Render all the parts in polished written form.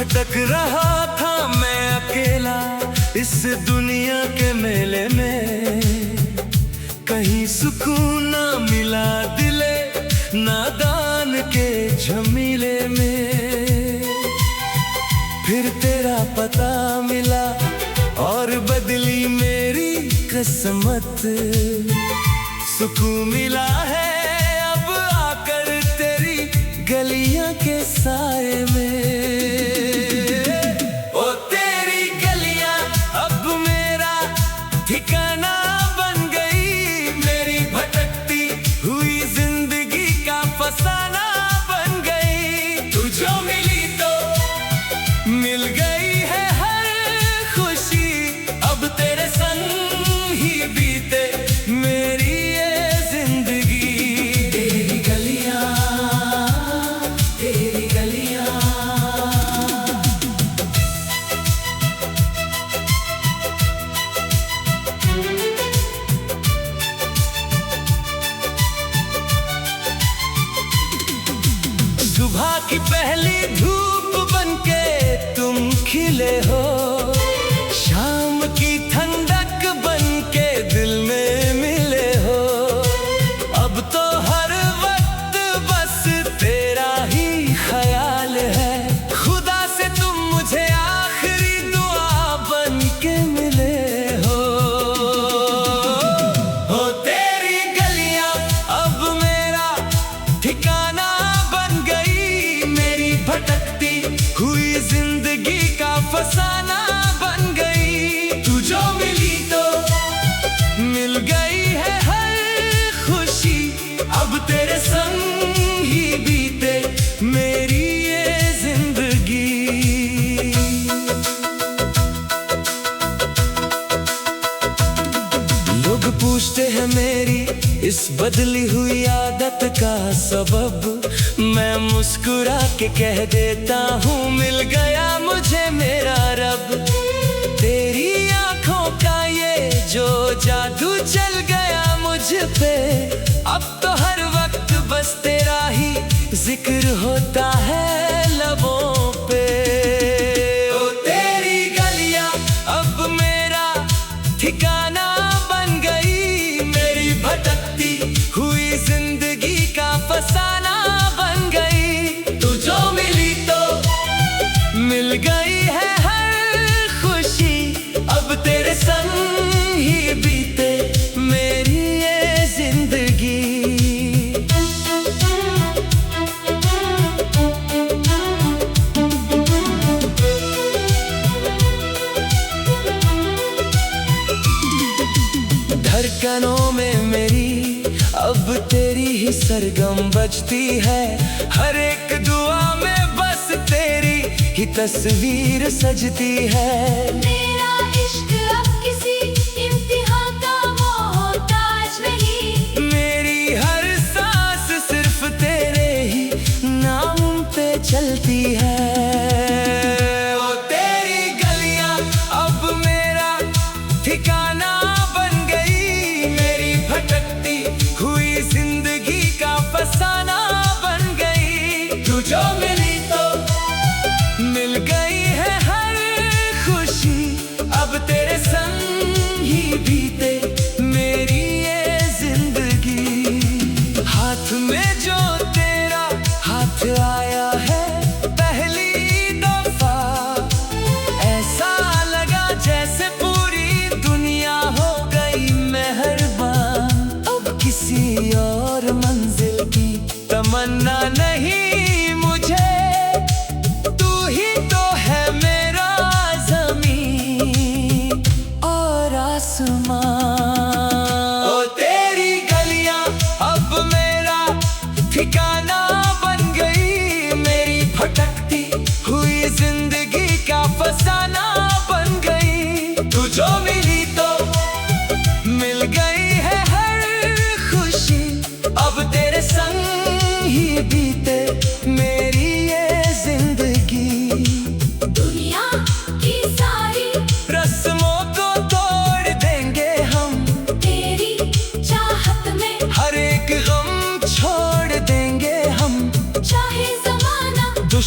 भटक रहा था मैं अकेला इस दुनिया के मेले में। कहीं सुकून ना मिला दिले नादान के झमेले में। फिर तेरा पता मिला और बदली मेरी किस्मत। सुकून मिला है अब आकर तेरी गलियां के साए में। ओ तेरी गलियां अब मेरा ठिकाना बन गई। मेरी भटकती हुई जिंदगी का फसाना बन गई। तू जो मिली तो मिल गई है हर खुशी। अब तेरे संग ही बीते मेरी ये जिंदगी। तेरी गलियां तेरी गलियां। सुबह की पहली धूप बनके तुम खिले हो। शाम की ठंडक बनके दिल में मिले हो। अब तो हर वक्त बस तेरा ही ख्याल है। खुदा से तुम मुझे आखिरी दुआ बनके मिले हो। हो तेरी गलियां अब मेरा ठिकाना बन गई। मेरी भटकती हुई जिंदगी का फसाना बन गई। तू जो मिली तो मिल गई है हर खुशी। अब तेरे संग ही बीते मेरी ये जिंदगी। लोग पूछते हैं मेरी इस बदली हुई आदत का सबब। मैं मुस्कुरा के कह देता हूँ मिल गया मुझे मेरा रब। तेरी आंखों का ये जो जादू चल गया मुझ पे। अब तो हर वक्त बस तेरा ही जिक्र होता है लबों पे। ओ तेरी गलियां अब मेरा ठिकाना बन गई। मेरी भटकती हुई जिंदगी का फसाना बन गई। तू जो मिली तो मिल गई है हर खुशी। अब तेरे संग ही बीते मेरी ये जिंदगी। धड़कनों में मेरी अब तेरी ही सरगम बजती है। हर एक दुआ में बस तेरी ही तस्वीर सजती है। मेरा इश्क अब किसी इम्तिहान का मोहताज नहीं। मेरी हर सांस सिर्फ तेरे ही नाम पे चलती है। ओ तेरी गलियां अब मेरा ठिकाना बन गई। मेरी भटकती हुई जिंदगी का फसाना बन गई। तू जो मिली तो मिल गई है हर खुशी। अब तेरे संग ही बीते मेरी ये जिंदगी। हाथ में जो तेरा हाथ आया है पहले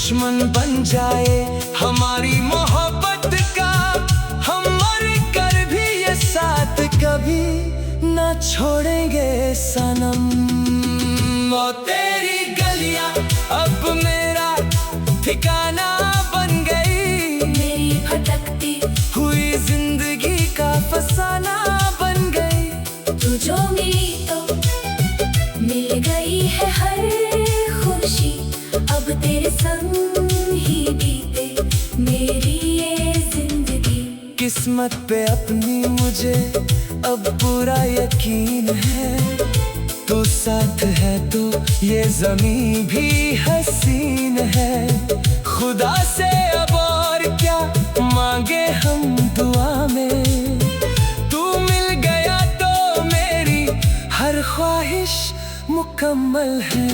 दुश्मन बन जाए हमारी मोहब्बत का, हम मर कर भी ये साथ कभी ना छोड़ेंगे सनम। ओ तेरी गलियां अब मेरा ठिकाना बन गई, मेरी भटकती हुई जिंदगी का फसाना बन गई। तू जो मिली तो मिल गई है हर खुशी, अब तेरे संग ही बीते मेरी ये जिंदगी। किस्मत पे अपनी मुझे अब पूरा यकीन है, तू साथ है तो ये ज़मीं भी हसीन है। खुदा से अब और क्या मांगे हम दुआ में, तू मिल गया तो मेरी हर ख्वाहिश मुकम्मल है।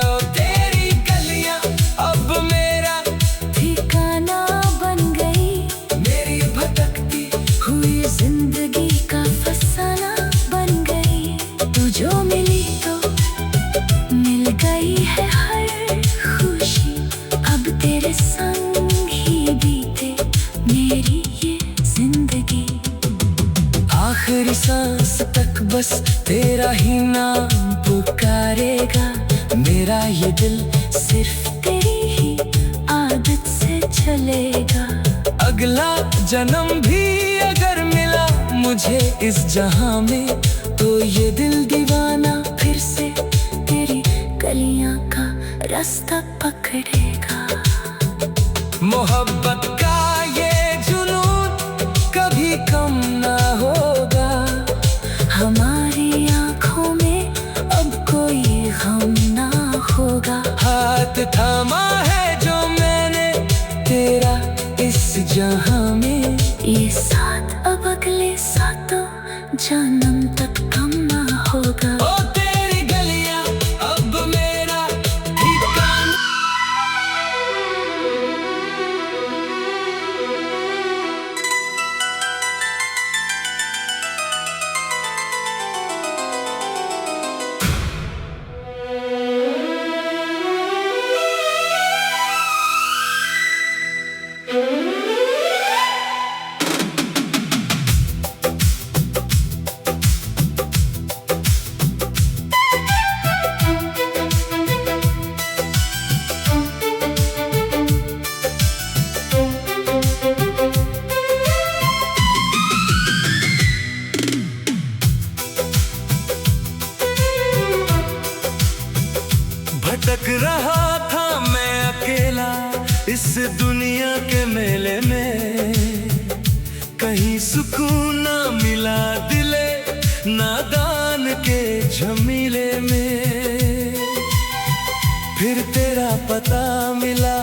ओ तेरी गलियां अब मेरा ठिकाना बन गई, मेरी भटकती हुई जिंदगी का फसाना बन गई। तू जो मिली तो मिल गई है हर खुशी, अब तेरे संग ही बीते मेरी ये जिंदगी। आखिरी सांस तक बस तेरा ही नाम पुकारेगा, मेरा ये दिल सिर्फ तेरी ही आदत से चलेगा। अगला जन्म भी अगर मिला मुझे इस जहां में, तो ये दिल दीवाना फिर से तेरी गलियां का रास्ता पकड़ेगा। मोहब्बत का ये जुनून कभी कम ना होगा, हमारी आंखों में अब कोई गम ना होगा। हाथ थामा है जो मैंने तेरा इस जहां में, ये साथ अब अगले सातों जन्म तक कम ना होगा। ओ तेरी गलियां अब मेरा ठिकाना। भटक रहा था मैं अकेला इस दुनिया के मेले में, कहीं सुकून ना मिला दिले नादान के झमीले में। फिर तेरा पता मिला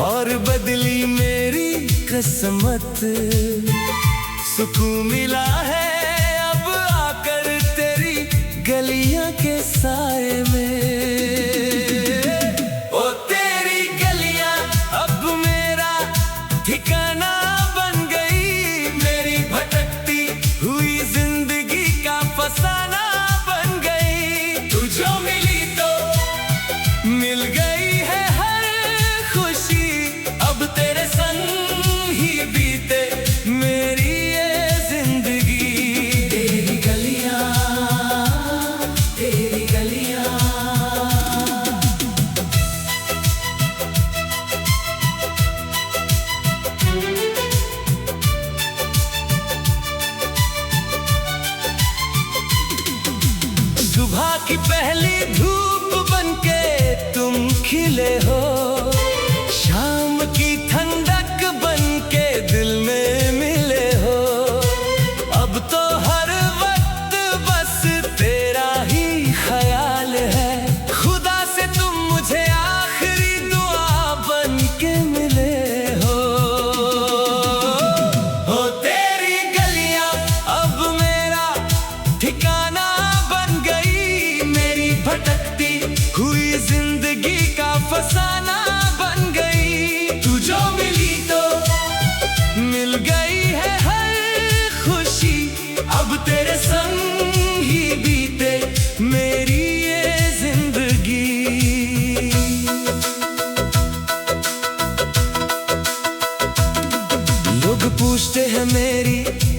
और बदली मेरी किस्मत, सुकून मिला है अब आकर तेरी गलियां के साए में। ओ तेरी गलियां अब मेरा ठिकाना बन गई, मेरी भटकती हुई जिंदगी का फसाना बन गई। तू जो मिली तो मिल गई है हर खुशी, अब तेरे संग ही बीते मेरी ये जिंदगी। तेरी गलियां, तेरी गलियां। सुबह की पहली धूप बनके तुम खिले हो, शाम की ठंडक बनके दिल में मिले हो। अब तो हर वक्त बस तेरा ही ख्याल है, खुदा से तुम मुझे आखिरी दुआ बनके मिले हो। हो तेरी गलियां अब मेरा ठिकाना बन गई, मेरी भटकती हुई जिंदगी का फसाना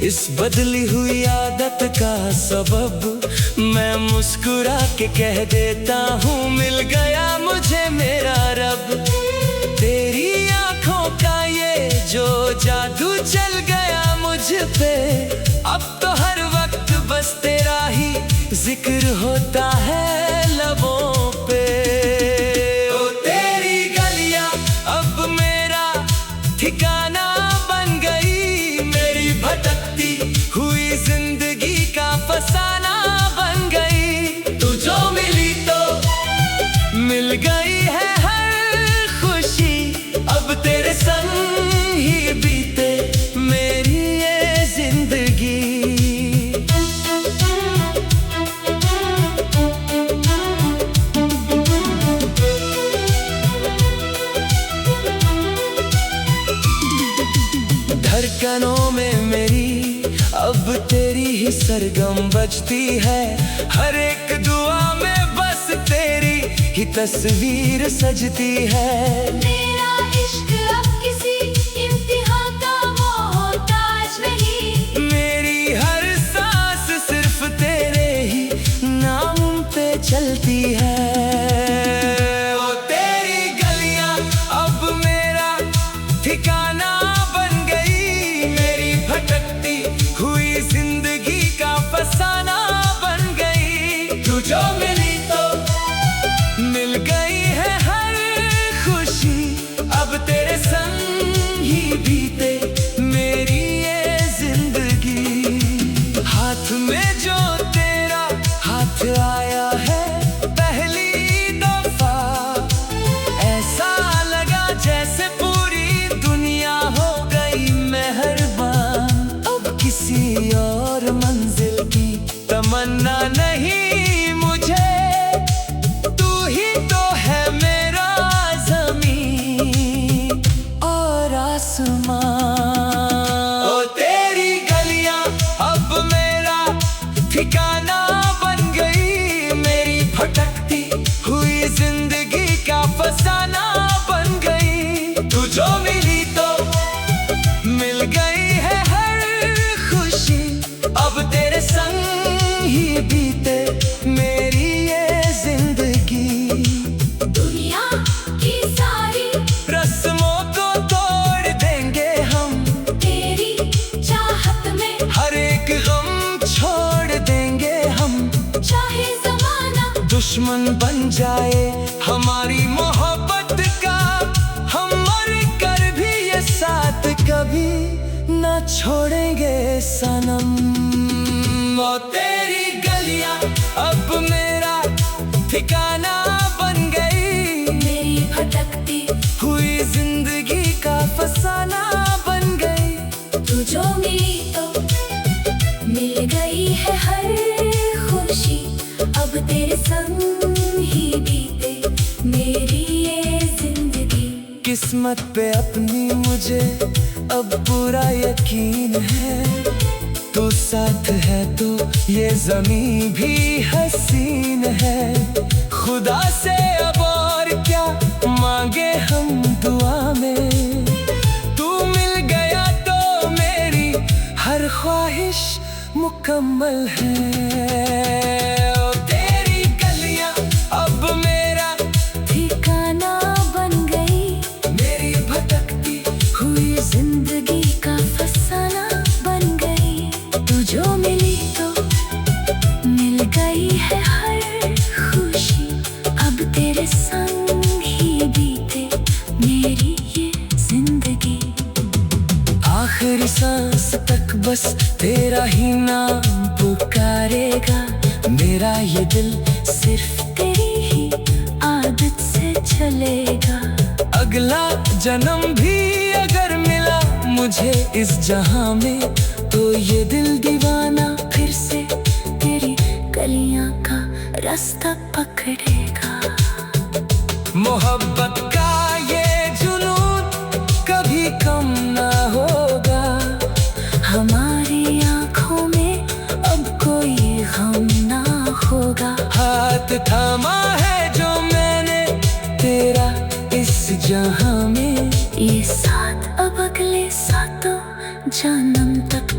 इस बदली हुई आदत का सबब मैं मुस्कुरा के कह देता हूँ मिल गया मुझे मेरा रब। तेरी आंखों का ये जो जादू चल गया मुझ पे, अब तो हर वक्त बस तेरा ही जिक्र होता है लबों पे। ओ तेरी गलियां अब मेरा ठिकाना बन गई, मेरी भटकती हुई जिंदगी का फसाना बन गई। तू जो मिली तो मिल गई है हर खुशी, अब तेरे संग ही बीते मेरी ये जिंदगी। धड़कनों में मेरी अब तेरी ही सरगम बजती है, हर एक दुआ में बस तेरी ही तस्वीर सजती है। मेरा इश्क अब किसी इम्तिहान का मोहताज नहीं, मेरी हर सांस सिर्फ तेरे ही नाम पे चलती है। ओ तेरी गलियां अब मेरा ठिकाना बन गई, मेरी भटकती हुई जिंदगी का फसाना बन गई। तू जो मिली तो मिल गई है हर खुशी, अब तेरे संग ही बीते मेरी ये जिंदगी। हाथ में जो तेरा हाथ आया है पहली दफा, ऐसा लगा जैसे पूरी दुनिया हो गई मेहरबान। अब किसी और मंजिल की तमन्ना नहीं मुझे, तू ही तो है मेरा ज़मीन और आसमान। ओ तेरी गलियां अब मेरा ठिकाना बन गई, मेरी भटकती हुई जिंदगी का फसाना बन गई। तू जो मिली तो मिल गई है हर खुशी, अब तेरे संग ही बीते मेरी ये जिंदगी। दुनिया की सारी रस्मों को तोड़ देंगे हम, तेरी चाहत में हर एक गम छोड़ देंगे हम। चाहे जमाना दुश्मन बन जाए हमारी मोहब्बत का, हम मर कर भी ये साथ कभी ना छोड़ेंगे सनम। ओ तेरी गलियां अब मेरा ठिकाना बन गई, मेरी भटकती हुई जिंदगी का फसाना बन गई। तू जो मिली तो मिल गई है हर खुशी, अब तेरे संग ही बीते मेरी ये जिंदगी। किस्मत पे अपनी मुझे अब पूरा यकीन है, तू साथ है तो ये ज़मीं भी हसीन है। खुदा से अब और क्या मांगे हम दुआ में, तू मिल गया तो मेरी हर ख्वाहिश मुकम्मल है। ओ तेरी गलियां अब मेरा ठिकाना बन गई, मेरी भटकती हुई जिंदगी का फसाना बन गई। तू जो मिली तो मिल गई है हर खुशी, अब तेरे संग ही बीते मेरी ये जिंदगी। आखिरी सांस तक बस तेरा ही नाम पुकारेगा, मेरा ये दिल सिर्फ तेरी ही आदत से चलेगा। अगला जन्म भी अगर मिला मुझे इस जहां में, तो ये दिल दीवाना फिर से तेरी गलियां का रास्ता पकड़ेगा। मोहब्बत का ये जुनून कभी कम ना होगा, हमारी आंखों में अब कोई गम ना होगा। हाथ थामा है जो मैंने तेरा इस जहां में, ये साथ अब अगले सातों जन्म तक